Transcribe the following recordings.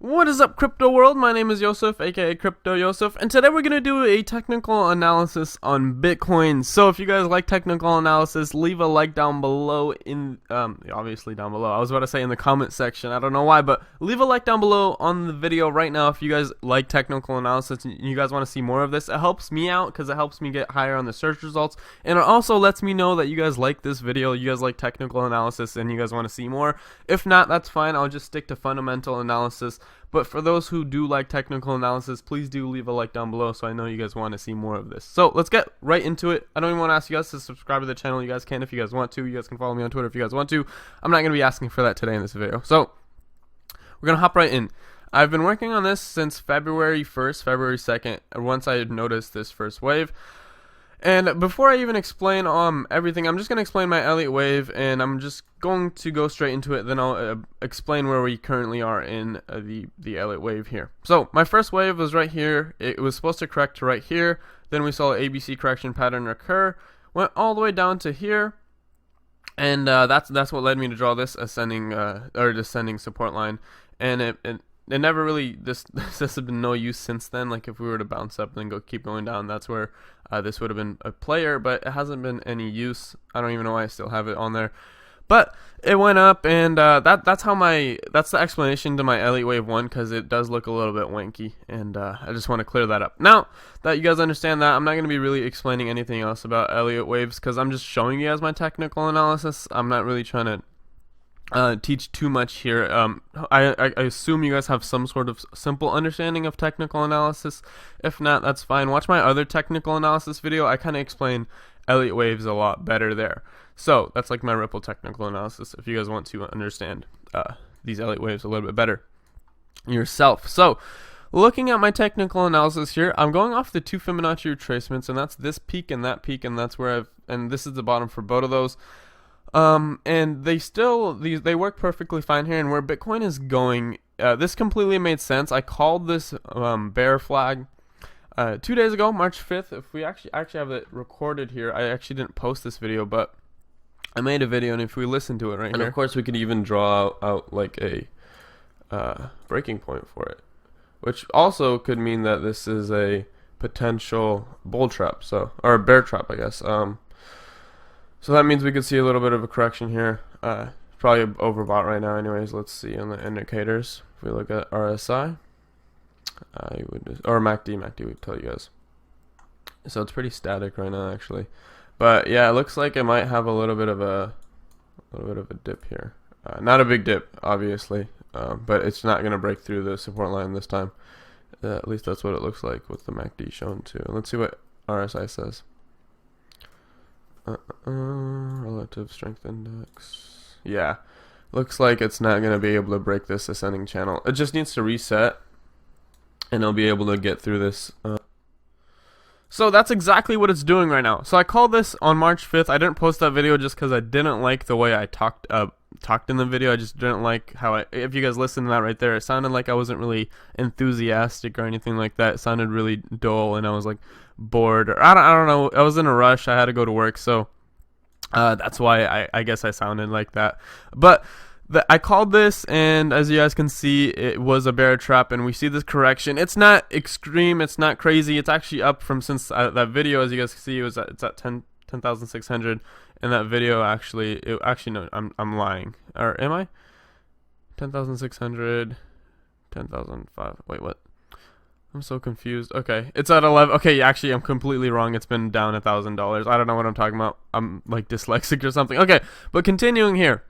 What is up, crypto world? My name is Yosef, aka Crypto Yosef, and today we're gonna do a technical analysis on Bitcoin. So if you guys like technical analysis, leave a like down below obviously down below. I was about to say in the comment section. I don't know why, but leave a like down below on the video right now if you guys like technical analysis and you guys want to see more of this. It helps me out because it helps me get higher on the search results, and it also lets me know that you guys like this video, you guys like technical analysis, and you guys want to see more. If not, that's fine. I'll just stick to fundamental analysis. But for those who do like technical analysis, please do leave a like down below so I know you guys want to see more of this. So let's get right into it. I don't even want to ask you guys to subscribe to the channel. You guys can if you guys want to. You guys can follow me on Twitter if you guys want to. I'm not going to be asking for that today in this video. So we're going to hop right in. I've been working on this since February 1st, February 2nd, once I had noticed this first wave. And before I even explain everything, I'm just going to explain my Elliott wave, and I'm just going to go straight into it. Then I'll explain where we currently are in the Elliott wave here. So my first wave was right here. It was supposed to correct to right here. Then we saw an ABC correction pattern occur, went all the way down to here, and that's what led me to draw this ascending or descending support line. And it never really this has been no use since then. Like if we were to bounce up and then keep going down, that's where this would have been a player, but it hasn't been any use. I don't even know why I still have it on there, but it went up, and that's the explanation to my Elliott wave 1, because it does look a little bit wanky, and I just want to clear that up. Now that you guys understand that, I'm not going to be really explaining anything else about Elliott waves, because I'm just showing you guys my technical analysis. I'm not really trying to teach too much here. I assume you guys have some sort of simple understanding of technical analysis. If not, that's fine. Watch my other technical analysis video. I kind of explain Elliott waves a lot better there. So that's like my Ripple technical analysis if you guys want to understand these Elliott waves a little bit better yourself. So looking at my technical analysis here, I'm going off the two Fibonacci retracements, and that's this peak and that peak, and that's where and this is the bottom for both of those. And they work perfectly fine here, and where Bitcoin is going, this completely made sense. I called this bear flag 2 days ago, March 5th. If we actually have it recorded here, I actually didn't post this video, but I made a video, and if we listen to it right here, and of course we could even draw out like a breaking point for it, which also could mean that this is a potential bull trap, or a bear trap, I guess. So that means we could see a little bit of a correction here. Probably overbought right now anyways. Let's see on the indicators. If we look at RSI, or MACD would tell you guys. So it's pretty static right now actually. But yeah, it looks like it might have a little bit of a dip here. Not a big dip, obviously, but it's not going to break through the support line this time. At least that's what it looks like with the MACD shown too. Let's see what RSI says. Relative strength index. Yeah, looks like it's not going to be able to break this ascending channel. It just needs to reset, and it'll be able to get through this. So that's exactly what it's doing right now. So I called this on March 5th. I didn't post that video just because I didn't like the way I talked in the video. I just didn't like how if you guys listen to that right there, it sounded like I wasn't really enthusiastic or anything like that. It sounded really dull, and I was like bored, or I don't know. I was in a rush. I had to go to work, so that's why I guess I sounded like that. But I called this, and as you guys can see, it was a bear trap, and we see this correction. It's not extreme, it's not crazy. It's actually up from since that video. As you guys can see, it's at 10,600. And that video actually no, I'm lying. Or am I? 10,600, 10,005. Wait, what? I'm so confused. Okay, it's at 11. Okay, actually, I'm completely wrong. It's been down $1,000. I don't know what I'm talking about. I'm like dyslexic or something. Okay, but continuing here.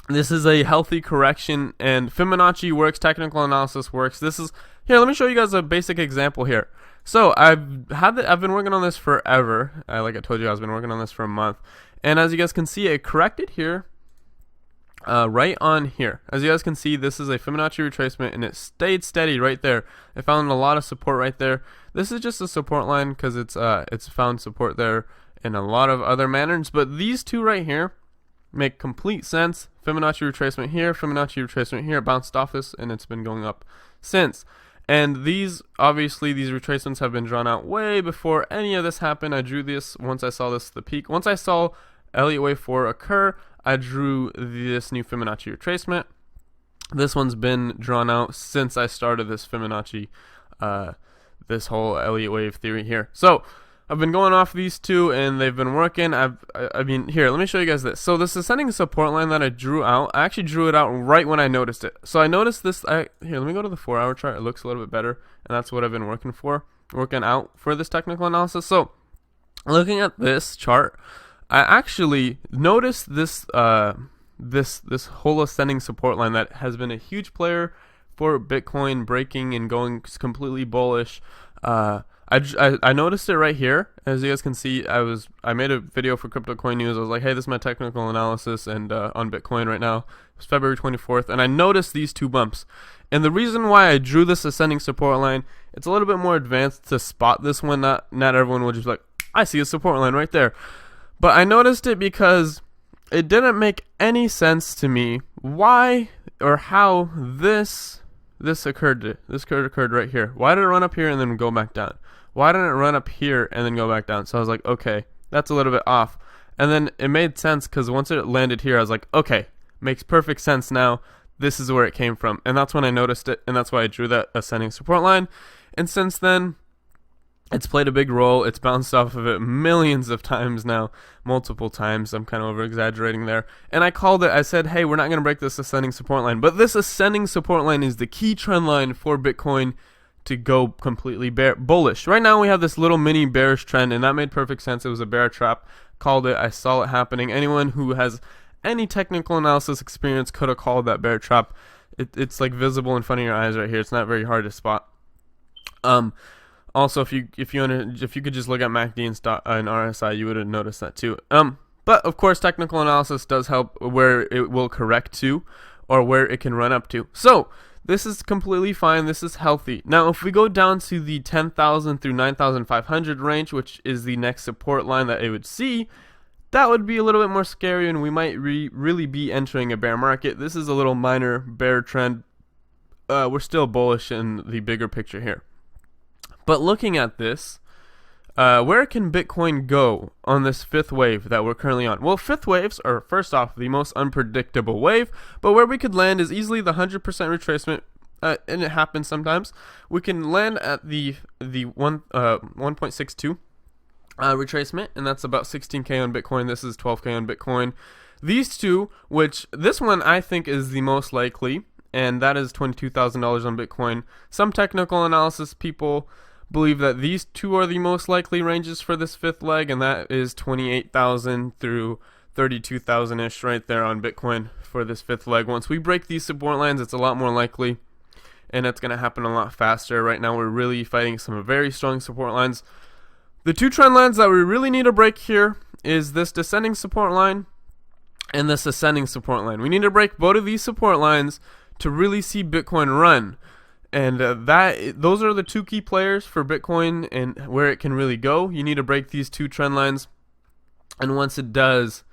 This is a healthy correction, and Fibonacci works. Technical analysis works. This is here. Let me show you guys a basic example here. So I've been working on this forever. Like I told you, I've been working on this for a month, and as you guys can see, it corrected here. Right on here. As you guys can see, this is a Fibonacci retracement, and it stayed steady right there. It found a lot of support right there. This is just a support line because it's found support there in a lot of other manners, but these two right here make complete sense. Fibonacci retracement here, Fibonacci retracement here, bounced off this, and it's been going up since. And these retracements have been drawn out way before any of this happened. I drew this once I saw this the peak. Once I saw Elliott wave 4 occur, I drew this new Fibonacci retracement. This one's been drawn out since I started this Fibonacci, this whole Elliott wave theory here. So I've been going off these two, and they've been working. I mean, here, let me show you guys this. So this ascending support line that I drew out, I actually drew it out right when I noticed it. So I noticed this. Here, let me go to the 4-hour chart. It looks a little bit better, and that's what I've been working out for this technical analysis. So looking at this chart, I actually noticed this this whole ascending support line that has been a huge player for Bitcoin breaking and going completely bullish. I noticed it right here. As you guys can see, I made a video for Crypto Coin News. I was like, hey, this is my technical analysis and on Bitcoin right now. It's February 24th, and I noticed these two bumps. And the reason why I drew this ascending support line, it's a little bit more advanced to spot this one. Not everyone will just be like, I see a support line right there. But I noticed it because it didn't make any sense to me why or how this occurred. This occurred right here. Why did it run up here and then go back down? Why didn't it run up here and then go back down? So I was like, okay, that's a little bit off. And then it made sense because once it landed here, I was like, okay, makes perfect sense now. This is where it came from. And that's when I noticed it, and that's why I drew that ascending support line. And since then, it's played a big role. It's bounced off of it millions of times now, multiple times. I'm kind of over-exaggerating there. And I called it. I said, hey, we're not going to break this ascending support line. But this ascending support line is the key trend line for Bitcoin to go completely bullish. Right now we have this little mini bearish trend, and that made perfect sense. It was a bear trap. Called it. I saw it happening. Anyone who has any technical analysis experience could have called that bear trap. It's like visible in front of your eyes right here. It's not very hard to spot. Also, if you could just look at MACD and RSI, you would have noticed that too. But of course, technical analysis does help where it will correct to, or where it can run up to. So this is completely fine. This is healthy. Now, if we go down to the 10,000 through 9,500 range, which is the next support line that it would see, that would be a little bit more scary, and we might really be entering a bear market. This is a little minor bear trend. We're still bullish in the bigger picture here. But looking at this, where can Bitcoin go on this fifth wave that we're currently on? Well, fifth waves are, first off, the most unpredictable wave, but where we could land is easily the 100% retracement, and it happens sometimes. We can land at the 1.62 retracement, and that's about 16K on Bitcoin. This is 12K on Bitcoin. These two, which this one I think is the most likely, and that is $22,000 on Bitcoin. Some technical analysis people believe that these two are the most likely ranges for this fifth leg, and that is 28,000 through 32,000-ish right there on Bitcoin for this fifth leg. Once we break these support lines, it's a lot more likely, and it's going to happen a lot faster. Right now, we're really fighting some very strong support lines. The two trend lines that we really need to break here is this descending support line and this ascending support line. We need to break both of these support lines to really see Bitcoin run. And those are the two key players for Bitcoin and where it can really go. You need to break these two trend lines, and once it does,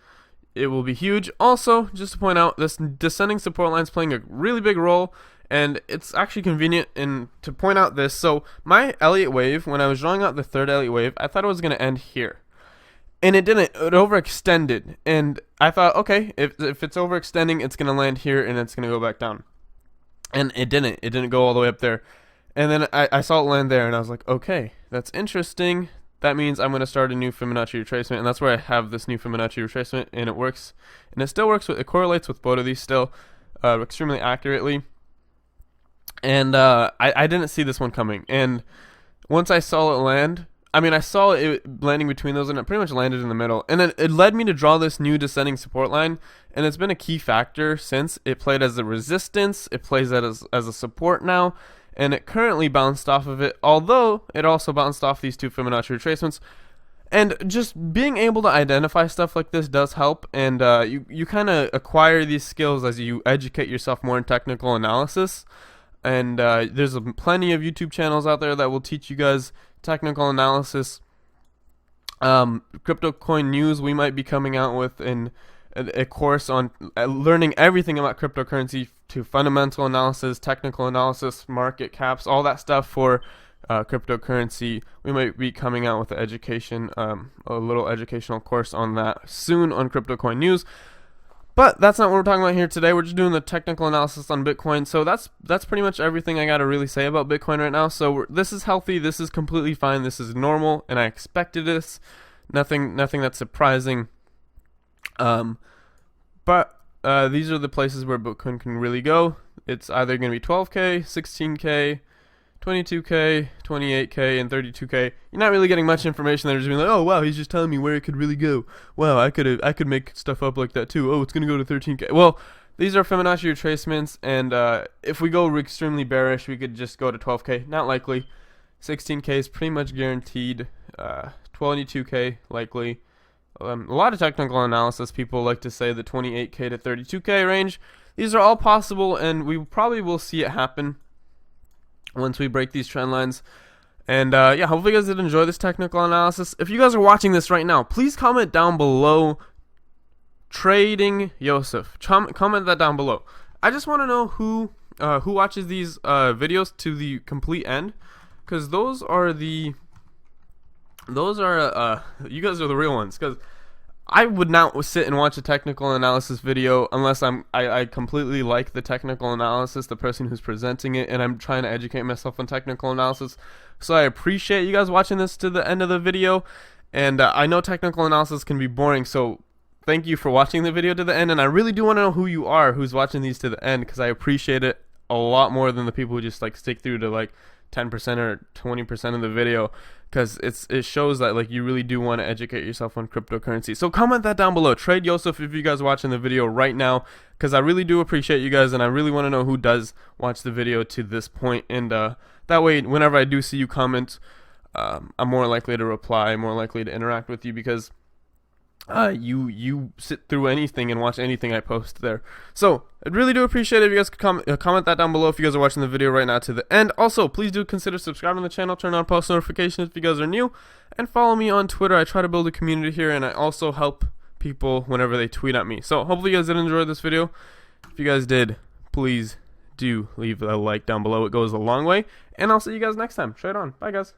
it will be huge. Also, just to point out, this descending support line is playing a really big role, and it's actually convenient to point out this. So my Elliott wave, when I was drawing out the third Elliott wave, I thought it was going to end here. And it didn't. It overextended. And I thought, okay, if it's overextending, it's going to land here and it's going to go back down. And it didn't. It didn't go all the way up there. And then I saw it land there, and I was like, okay, that's interesting. That means I'm going to start a new Fibonacci retracement, and that's where I have this new Fibonacci retracement, and it works. And it still works. It correlates with both of these still extremely accurately. And I didn't see this one coming. And once I saw it land, I saw it landing between those, and it pretty much landed in the middle. And then it led me to draw this new descending support line, and it's been a key factor since. It played as a resistance, it plays that as a support now, and it currently bounced off of it, although it also bounced off these two Fibonacci retracements. And just being able to identify stuff like this does help, and you kind of acquire these skills as you educate yourself more in technical analysis. And there's plenty of YouTube channels out there that will teach you guys technical analysis. Crypto Coin News, we might be coming out with a course on learning everything about cryptocurrency, to fundamental analysis, technical analysis, market caps, all that stuff for cryptocurrency. We might be coming out with a little educational course on that soon on Crypto Coin News. But that's not what we're talking about here today. We're just doing the technical analysis on Bitcoin. So that's pretty much everything I got to really say about Bitcoin right now. So this is healthy. This is completely fine. This is normal, and I expected this. Nothing that's surprising. But these are the places where Bitcoin can really go. It's either going to be 12K, 16K, 22K, 28K, and 32K. You're not really getting much information. They're just being like, oh wow, he's just telling me where it could really go. Wow, I could make stuff up like that too. Oh, it's gonna go to 13K. Well, these are Fibonacci retracements, and if we go extremely bearish, we could just go to 12K. Not likely. 16K is pretty much guaranteed. 22K likely. A lot of technical analysis people like to say the 28K to 32K range. These are all possible, and we probably will see it happen once we break these trend lines. And yeah, hopefully you guys did enjoy this technical analysis. If you guys are watching this right now, please comment down below Trading Yosef. Comment that down below. I just want to know who watches these videos to the complete end, because those are you guys are the real ones. Because I would not sit and watch a technical analysis video unless I completely like the technical analysis, the person who's presenting it, and I'm trying to educate myself on technical analysis. So I appreciate you guys watching this to the end of the video, and I know technical analysis can be boring, so thank you for watching the video to the end, and I really do want to know who you are who's watching these to the end, because I appreciate it a lot more than the people who just like stick through to like 10% or 20% of the video, because it shows that like you really do want to educate yourself on cryptocurrency. So comment that down below. Trade Yosef if you guys are watching the video right now, because I really do appreciate you guys, and I really want to know who does watch the video to this point, and that way whenever I do see you comment, I'm more likely to reply, more likely to interact with you, because you sit through anything and watch anything I post there. So I really do appreciate it if you guys could comment that down below if you guys are watching the video right now to the end. Also, please do consider subscribing to the channel, turn on post notifications if you guys are new, and follow me on Twitter. I try to build a community here, and I also help people whenever they tweet at me. So hopefully you guys did enjoy this video. If you guys did, please do leave a like down below. It goes a long way, and I'll see you guys next time. Trade on. Bye guys.